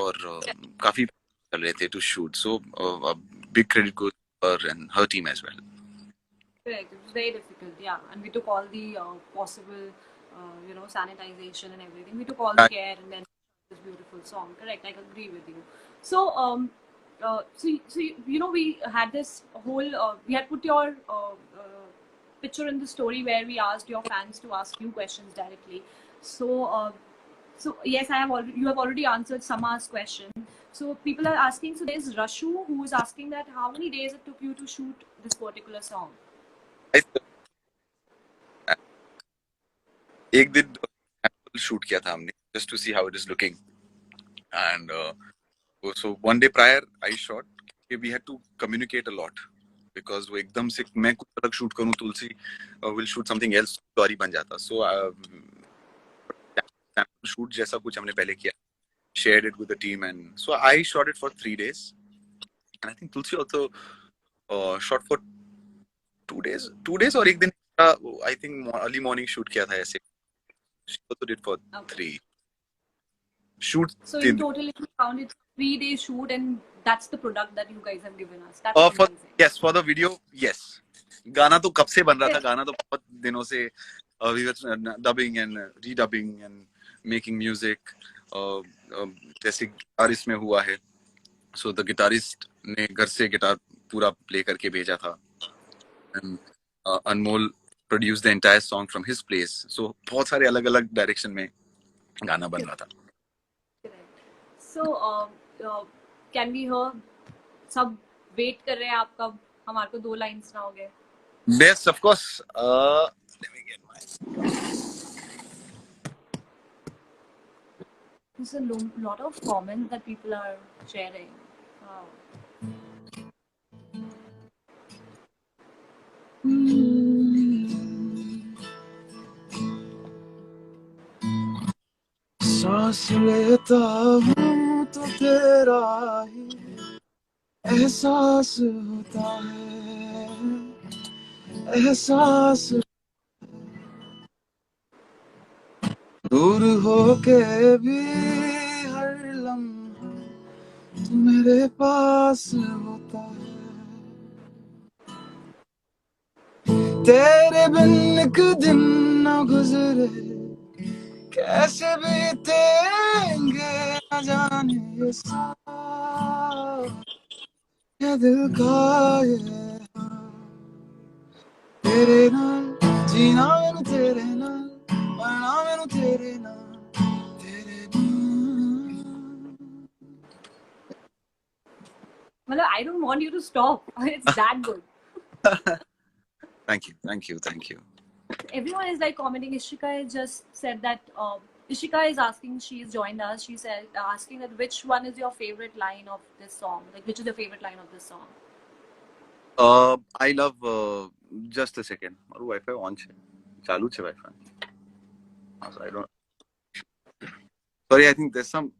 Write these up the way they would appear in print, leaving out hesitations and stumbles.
और काफी चल रहे थे to shoot, so big credit goes to her and her team as well. Correct. It was very difficult, yeah. And we took all the possible, sanitization and everything. We took all the care, and then this beautiful song. Correct. I agree with you. So, we had this whole. We had put your picture in the story where we asked your fans to ask you questions directly. So yes, you have already answered Sama's question. So people are asking. So there's Rashu who is asking that how many days it took you to shoot this particular song. एक दिन shoot किया था हमने just to see how it is looking, and so one day prior I shot. We had to communicate a lot because वो एकदम से मैं कुछ अलग शूट करूँ, तुलसी will shoot something else, story बन जाता. So shoot जैसा कुछ हमने पहले किया, shared it with the team, and so I shot it for 3 days, and I think Tulsi also shot for 2 days और एक दिन I think early morning shoot किया था ऐसे. She also did for 3 shoots. So in total, if you found it 3 day shoot, and that's the product that you guys have given us. That's amazing. Yes, for the video, yes. गाना तो कब से बन रहा था, गाना तो बहुत दिनों से we were dubbing and redubbing and making music. जैसे गिटारिस्ट में हुआ है, so the guitarist ने घर से गिटार पूरा प्ले करके भेजा था, and Anmol produced the entire song from his place. So बहुत सारे अलग-अलग डायरेक्शन में गाना बन रहा था. So can we hear? सब वेट कर रहे हैं आप कब हमारे को 2 line सुनाओगे? Yes, of course. Let me get my. There's a lot of comments that people are sharing. Wow. सांस लेता हूँ तो तेरा ही एहसास होता है, एहसास दूर होके भी हर लम्हा तू मेरे पास होता है. तेरे बिन एक दिन न गुजरे, कैसे बीतेंगे न जाने ये दिल का ये तेरे नाल जीना मैनू तेरे नाल, मरना मैनू तेरे नाल, तेरे नाल. Well, I don't want you to stop. It's that good. Thank you. Everyone is like commenting. Ishika has just said that. Ishika is asking. She's joined us. She said asking that which one is your favorite line of this song? Like which is your favorite line of this song? I love just a second. और Wi-Fi on है, चालू है Wi-Fi. So I don't. Sorry, I think there's some.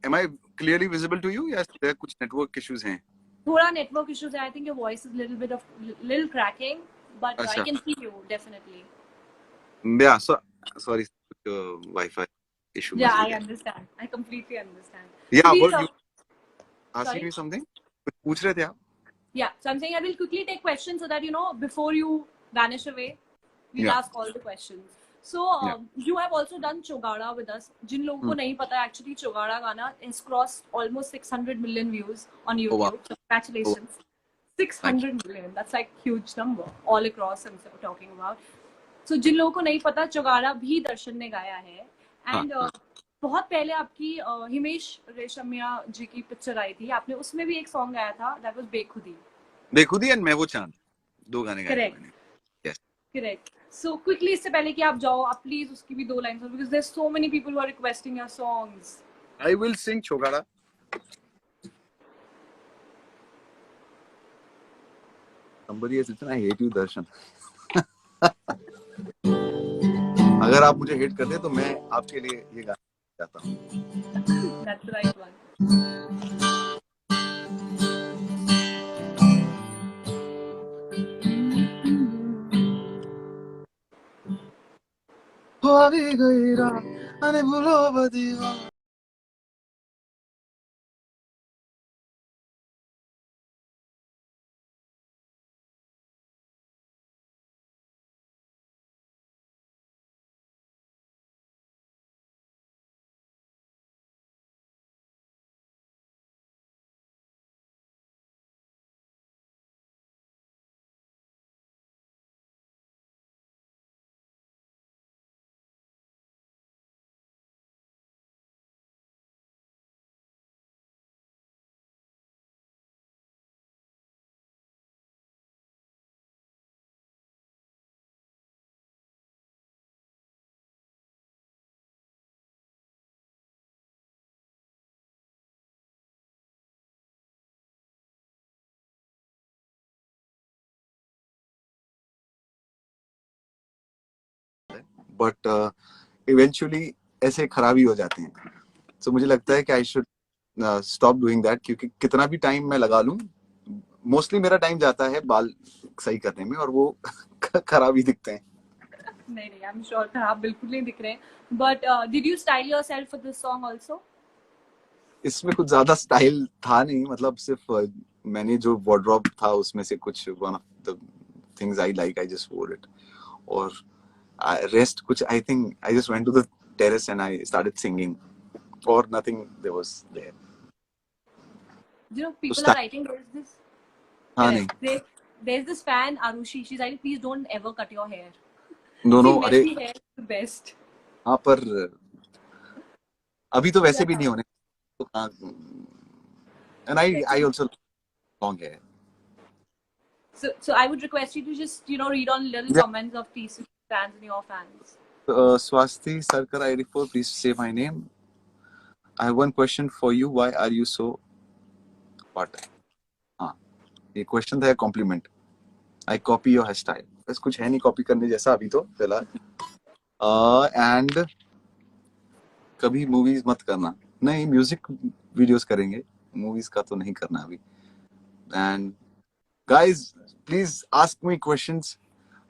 Am I clearly visible to you? Yes, there कुछ network issues हैं. थोड़ा network issues है. I think your voice is little cracking, but I can see you definitely. Yeah, so sorry, Wi-Fi issue. Yeah, I understand. I completely understand. Yeah, so what you asking me something? कुछ पूछ रहे थे आप? Yeah, so I'm saying I will quickly take questions so that before you vanish away, we'll ask all the questions. So you have also done Chogada with us. जिन लोगों को नहीं पता, actually Chogada गाना has crossed almost 600 million views on YouTube. Oh, wow. So congratulations. 600 million. That's like huge number all across. I'm talking about. So जिन लोगों को नहीं पता, चौगाड़ा भी दर्शन ने गाया है. And बहुत पहले आपकी हिमेश रेशमिया जी की पिक्चर आई थी, आपने उसमें भी एक सॉन्ग गाया था. That was बेखुदी एंड मैं वो चांद, 2 गाने गाए मैंने. Yes. Correct. So quickly इससे पहले कि आप जाओ, आप प्लीज उसकी भी 2 lines, because there's so many people who are requesting your songs. I will sing Chogada. Somebody has written, I hate you, Darshan. अगर आप मुझे हेट कर दे तो मैं आपके लिए ये गाना गाता हूँ. That's the right one. हो भी गई रात अने भूलो बदीवा बट इवेंचुअली ऐसे खराबी हो जाते हैं. So मुझे लगता है कि I should stop doing that, क्योंकि कितना भी टाइम मैं लगा लूं, मोस्टली मेरा टाइम जाता है बाल सही करने में और वो खराब ही दिखते हैं. नहीं नहीं, आई एम श्योर खराब बिल्कुल नहीं दिख रहे. But did you style yourself for this song also? इसमें कुछ ज्यादा स्टाइल था नहीं, मतलब सिर्फ मैंने जो वार्डरोब था उसमें से कुछ one of the things I like, I just wore it. और रेस्ट कुछ, I think I just went to the terrace and I started singing, और nothing there was there. You know, people are writing, there's this, हाँ नहीं, there's this fan Arushi, she's writing, please don't ever cut your hair. दोनों. See, अरे messy hair is the best. हाँ, पर अभी तो वैसे भी Yeah. नहीं होने. तो हाँ, and I also long hair. So I would request you to just, you know, read on little Yeah. comments of these fans and your fans. Swasti Sarkar ID4, please say my name. I have one question for you. Why are you so what? हाँ, ये question था या complement? I copy your hairstyle. बस कुछ है नहीं copy करने जैसा अभी तो फिलहाल. एंड कभी मूवीज मत करना. नहीं, म्यूजिक वीडियोस करेंगे, मूवीज का तो नहीं करना अभी. And guys, please ask me questions.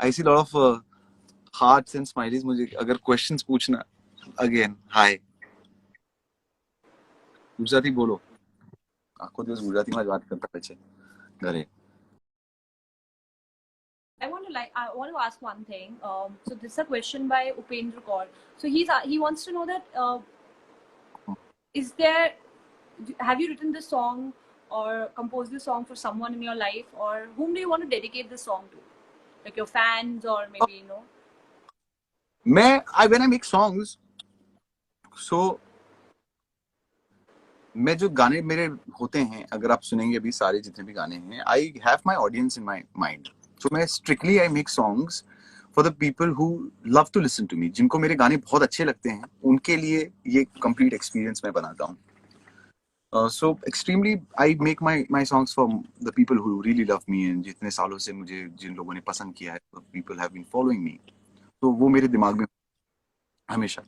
I see a lot of hearts and smileys. मुझे अगर questions पूछना, again, hi. गुजराती बोलो. आखो दिवस गुजराती में बात करता है घरे. I want to ask one thing. So this is a question by Upendra Kaur. So he wants to know that have you written this song or composed this song for someone in your life, or whom do you want to dedicate this song to? Like your fans, or maybe, you know? When I make songs, so मैं जो गाने मेरे होते हैं, अगर आप सुनेंगे अभी सारे जितने भी गाने हैं, I have my audience in my mind. So मैं strictly I make songs for the people who love to listen to me. जिनको मेरे गाने बहुत अच्छे लगते हैं, उनके लिए ये complete experience मैं बनाता हूँ. So extremely I make my songs for the people who really love me, and जितने सालों से मुझे जिन लोगों ने पसंद किया है, people have been following me. तो वो मेरे दिमाग में हमेशा.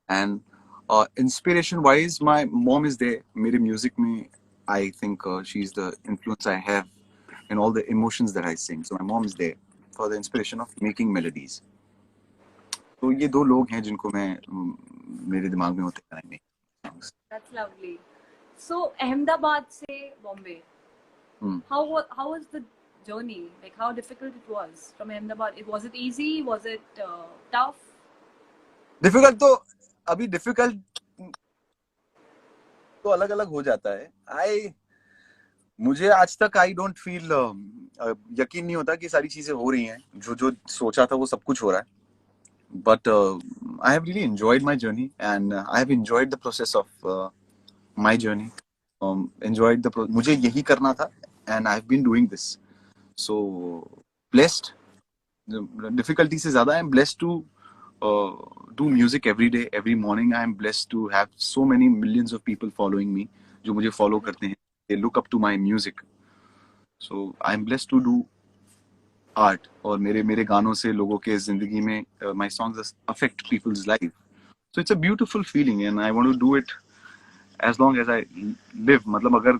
And inspiration wise, my mom is there. मेरे music में I think she's the influence I have in all the emotions that I sing. So my mom is there for the inspiration of making melodies. तो ये दो लोग हैं जिनको मैं मेरे दिमाग में होते हैं make songs. That's lovely. So Ahmedabad से Bombay, how was the journey? Like how difficult it was from Ahmedabad? Was it easy? Was it tough? Difficult तो अभी difficult तो अलग अलग हो जाता है. मुझे आज तक I don't feel यकीन नहीं होता कि सारी चीजें हो रही हैं. जो सोचा था वो सब कुछ हो रहा है. But I have really enjoyed my journey, and I have enjoyed the process of my journey. Enjoyed मुझे यही करना था, and I have been doing this. So blessed. Difficulty से ज़्यादा I am blessed to do music every day, every morning. I am blessed to have so many millions of people following me, जो मुझे follow करते हैं. They look up to my music. So I am blessed to do art, और मेरे गानों से लोगों के जिंदगी में my songs affect people's life. So it's a beautiful feeling, and I want to do it as long as I live. मतलब अगर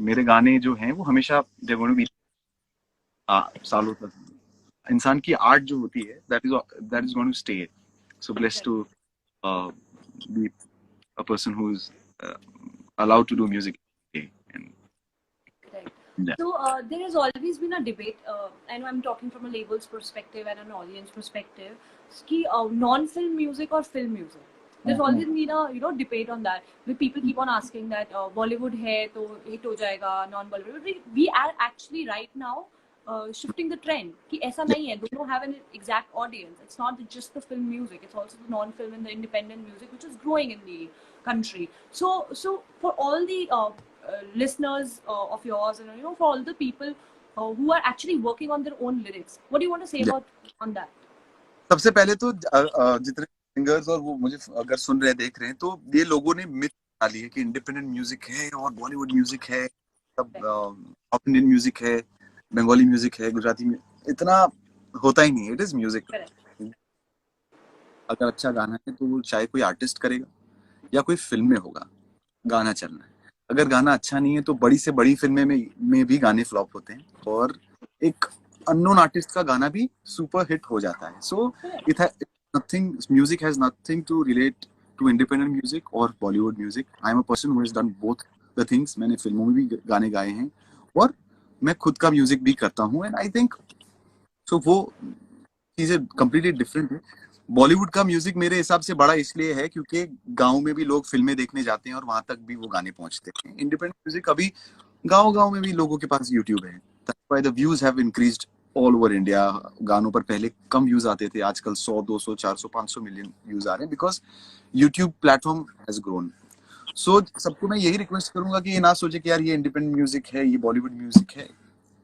मेरे गाने जो हैं वो हमेशा they're going to be सालों तक. इंसान की आर्ट जो होती है that is going to stay. So blessed to be a person who is allowed to do music. Yeah. So there has always been a debate. I know I'm talking from a label's perspective and an audience perspective. कि non-film music or film music. There's always been a debate on that. Where people keep on asking that Bollywood है तो hit हो जाएगा, non-Bollywood. We are actually right now shifting the trend. कि ऐसा नहीं है. Don't have an exact audience. It's not just the film music. It's also the non-film and the independent music, which is growing in the country. So for all the listeners of yours, and for all the people who are actually working on their own lyrics, what do you want to say about on that? सबसे पहले तो जितने singers और वो मुझे अगर सुन रहे हैं, देख रहे हैं, तो ये लोगों ने मिथ डाली है कि इंडिपेंडेंट म्यूजिक है और बॉलीवुड म्यूजिक है, सब साउथ इंडियन म्यूजिक है, बंगाली म्यूजिक है, गुजराती में. इतना होता ही नहीं. It is music. अगर अच्छा गाना है तो वो चाहे कोई आर्टिस्ट करेगा या कोई फिल्म में होगा, गाना चलना है। अगर गाना अच्छा नहीं है तो बड़ी से बड़ी फिल्में में भी गाने फ्लॉप होते हैं, और एक अननोन आर्टिस्ट का गाना भी सुपर हिट हो जाता है। So it nothing, music has nothing to relate to independent music और Bollywood music. I am a person who has done both the things. मैंने फिल्मों में भी गाने गाए हैं और मैं खुद का म्यूजिक भी करता हूँ, एंड आई थिंक सो वो चीजें कंप्लीटली डिफरेंट है। बॉलीवुड का म्यूजिक मेरे हिसाब से बड़ा इसलिए है क्योंकि गांव में भी लोग फिल्में देखने जाते हैं और वहां तक भी वो गाने पहुंचते हैं। इंडिपेंडेंट म्यूजिक अभी गांव गांव में भी लोगों के पास यूट्यूब है, that's why the views have increased all over India. गानों पर पहले कम व्यूज आते थे, आजकल 100 200 400 500 मिलियन व्यूज आ रहे हैं because YouTube platform has grown. So सबको मैं यही रिक्वेस्ट करूंगा कि ये ना सोचे कि यार ये इंडिपेंडेंट म्यूजिक है, ये बॉलीवुड म्यूजिक है।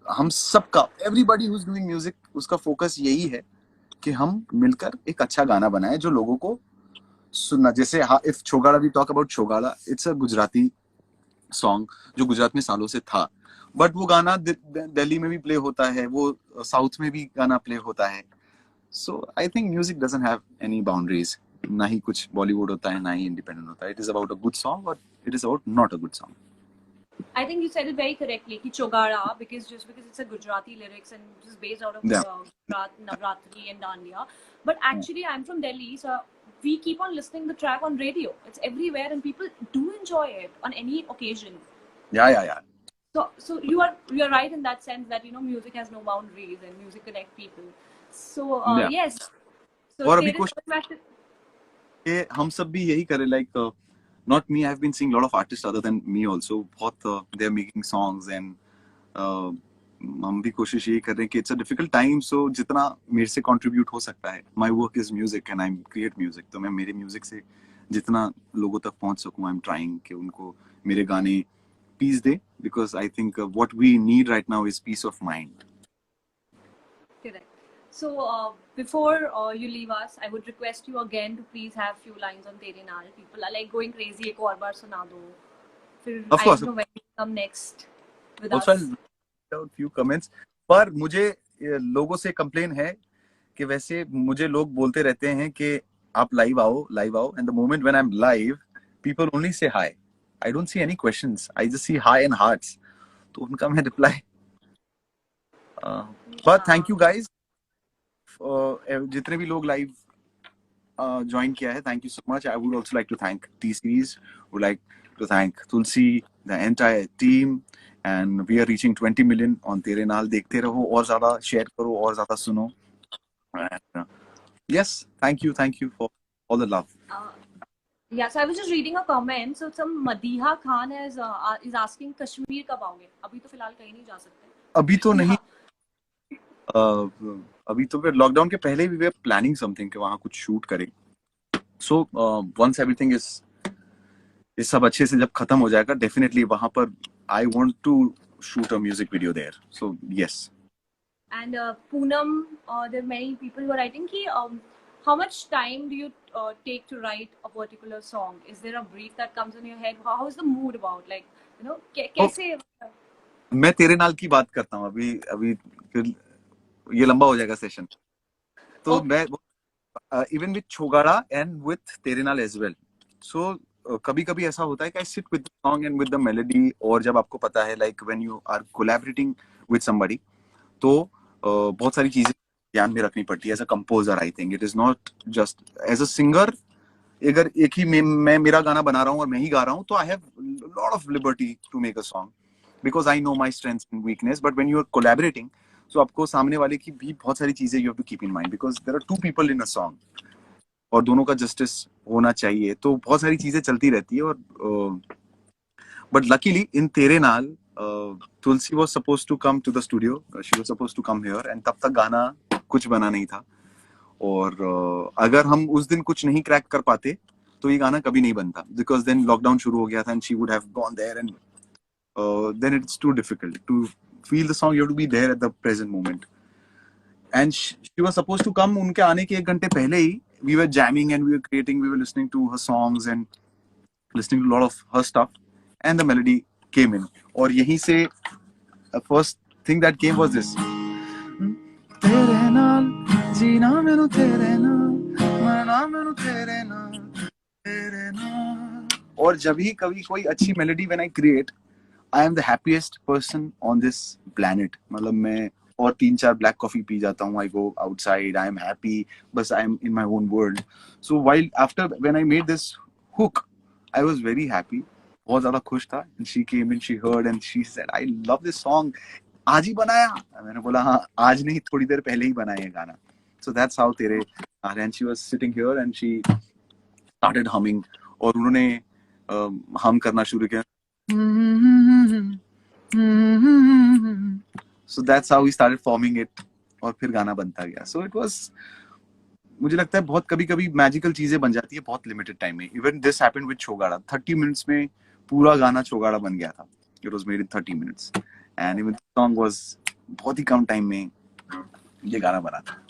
हम सबका, everybody who is doing music, उसका फोकस यही है कि हम मिलकर एक अच्छा गाना बनाए जो लोगों को सुनना। जैसे if Chogada, we talk about Chogada, it's a Gujarati song जो गुजरात में सालों से था, बट वो गाना दिल्ली में भी प्ले होता है, वो साउथ में भी गाना प्ले होता है। So I think music doesn't have any boundaries. ना ही कुछ बॉलीवुड होता है, ना ही इंडिपेंडेंट होता है। It is about a good song और it is about not a good song. I think you said it very correctly, ki Chogara, because it's a Gujarati lyrics and just based out of Yeah. Gujarat, Navratri and Dandiya. But actually, I'm from Delhi, so we keep on listening the track on radio. It's everywhere, and people do enjoy it on any occasion. Yeah. So you are right in that sense that music has no boundaries and music connect people. So Yeah. yes. So और अभी Terence, question going back to कि हम सब भी यही करें, like not me, I have been seeing lot of artist other than me also, बहुत they are making songs, and हम भी कोशिश यही कर रहे हैं कि it's a difficult time, so जितना मेरे से कंट्रीब्यूट हो सकता है, my work is music and I create music, तो मैं मेरे म्यूजिक से जितना लोगों तक पहुंच सकूं, आई एम ट्राइंग कि उनको मेरे गाने पीस दे, because I think what we need right now is peace of mind. correct. So before you leave us, I would request you again to please have few lines on Tere Naal. People are like going crazy. एक और बार सुना दो. फिर Of I course. don't know when you come next with Also, us. I'll read out few comments. पर मुझे लोगों से complain है कि वैसे मुझे लोग बोलते रहते हैं कि आप लाइव आओ, and the moment when I'm live, people only say hi. I don't see any questions. I just see hi and hearts. तो उनका मैं reply, but thank you guys, जितने भी लोग लाइव ज्वाइन किया है, thank you so much. I would also like to thank T-Series, would like to thank Tulsi, the entire team, and we are reaching 20 million on तेरे नाल। देखते रहो और ज़्यादा शेयर करो और ज़्यादा सुनो। And, yes, thank you for all the love. Yeah, so I was just reading a comment. So some Madiha Khan is asking Kashmir कब आओगे? अभी तो फिलहाल कहीं नहीं जा सकते. अभी तो नहीं, अभी तो फिर लॉकडाउन के पहले भी वे प्लानिंग समथिंग कि वहाँ कुछ शूट करें। सो वंस एवरीथिंग इज सब अच्छे से जब खत्म हो जाएगा, डेफिनेटली वहाँ पर I want to shoot a music video there. So yes. And Poonam, there are many people who are writing ki how much time do you take to write a particular song? Is there a brief that comes in your head? How is the mood about, like, कैसे? मैं तेरे नाल की बात करता हूँ अभी फिर ये लंबा हो जाएगा सेशन, तो मैं इवन विद छोगाड़ा एंड विद तेरे नाल एज वेल। सो कभी कभी ऐसा होता है कि I sit with the song and with the melody, और जब आपको पता है like when you are collaborating with somebody, तो बहुत सारी चीजें ध्यान में रखनी पड़ती है as a composer. I think it is not just as a singer, अगर एक ही मैं मेरा गाना बना रहा हूँ और मैं ही गा रहा हूँ, तो I have lot of liberty to make a song because I know my strengths and weakness. But when you are collaborating, so आपको सामने वाले की भी बहुत सारी चीजें you have to keep in mind, because there are two people in a song और दोनों का जस्टिस होना चाहिए, तो बहुत सारी चीजें चलती रहती है। और but luckily in Tere Naal Tulsi was supposed to come to the studio, she was supposed to come here, and तब तक गाना कुछ बना नहीं था। और अगर हम उस दिन कुछ नहीं क्रैक कर पाते तो ये गाना कभी नहीं बनता, बिकॉज देन लॉकडाउन शुरू हो गया था and she would have gone there, and then it's too difficult to feel the song, you have to be there at the present moment. And she was supposed to come, उनके आने के 1 घंटे पहले ही we were jamming and we were creating, we were listening to her songs and listening to a lot of her stuff, and the melody came in. और यहीं से first thing that came was this. तेरे नाल जीना मैनू तेरे नाल मरना मैनू तेरे नाल तेरे नाल। और जब ही कभी कोई अच्छी melody when I create, I am the happiest person on this planet. मतलब मैं और 3-4 ब्लैक कॉफी पी जाता हूँ, I go outside, I am happy, बस I am in my own world. So while after when I made this hook, I was very happy, बहुत ज्यादा खुश था। And she came in, she heard and she said I love this song, आज ही बनाया? मैंने बोला हाँ, आज नहीं, थोड़ी देर पहले ही बनाया ये गाना। सो दैट्स हाउ तेरे। And she was sitting here and she started humming, और उन्होंने हम करना शुरू किया। So that's how we started forming it, और फिर गाना बनता गया। So it was, मुझे लगता है बहुत कभी-कभी मैजिकल चीजें बन जाती है बहुत लिमिटेड टाइम में। Even this happened with छोगाड़ा, 30 minutes में पूरा गाना छोगाड़ा बन गया था। It was made in 30 minutes, and even the song was बहुत ही कम टाइम में ये गाना बना था।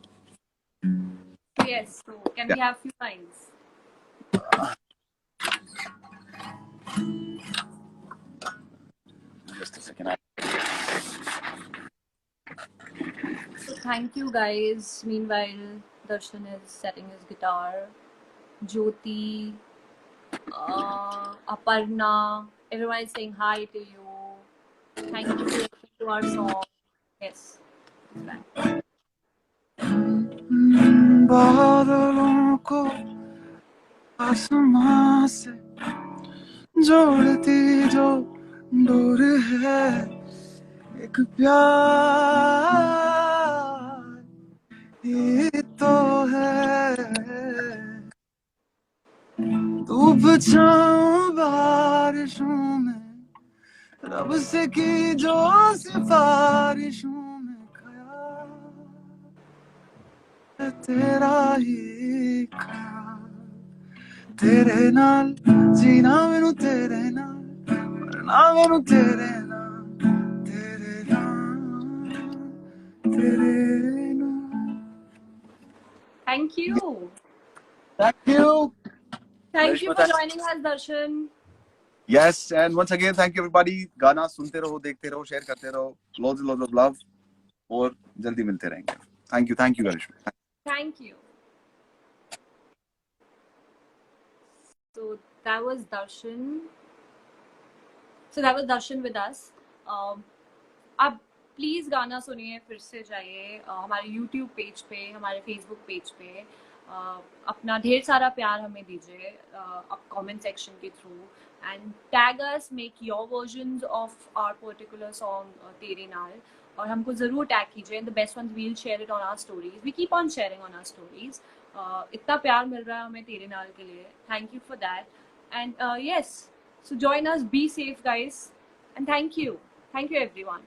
Yes, so can we have few lines? Just a second. So thank you guys. Meanwhile, Darshan is setting his guitar. Jyoti, Aparna, everyone is saying hi to you. Thank you for listening to our song. Yes. बादलों को आसमां से जोड़ती जो door है, एक प्यार ये तो है। धूप छाँव बारिशों में, रब से की जो सिफारिशों में, ख्याल है तेरा ही ख्याल। तेरे नाल जीना मैनू तेरे नाल, मरना मैनू तेरे नाल तेरे नाल तेरे नाल। Thank you. Thank you. Thank you for joining us, Darshan. Yes, and once again thank you everybody. गाना सुनते रहो, देखते रहो, शेयर करते रहो, lots of love, और जल्दी मिलते रहेंगे। Thank you Garishma. Thank you. So that was Darshan. with us. आप प्लीज गाना सुनिए, फिर से जाइए हमारे YouTube पेज पे, हमारे Facebook पेज पे, अपना ढेर सारा प्यार हमें दीजिए आप कमेंट सेक्शन के through, and tag us, make your versions of our particular song Tere Naal, और हमको जरूर टैग कीजिए। The best ones we'll share it on our stories, we keep on sharing on our stories. इतना प्यार मिल रहा है हमें तेरे नाल के लिए, thank you for that. And yes, so join us, be safe guys, and thank you everyone.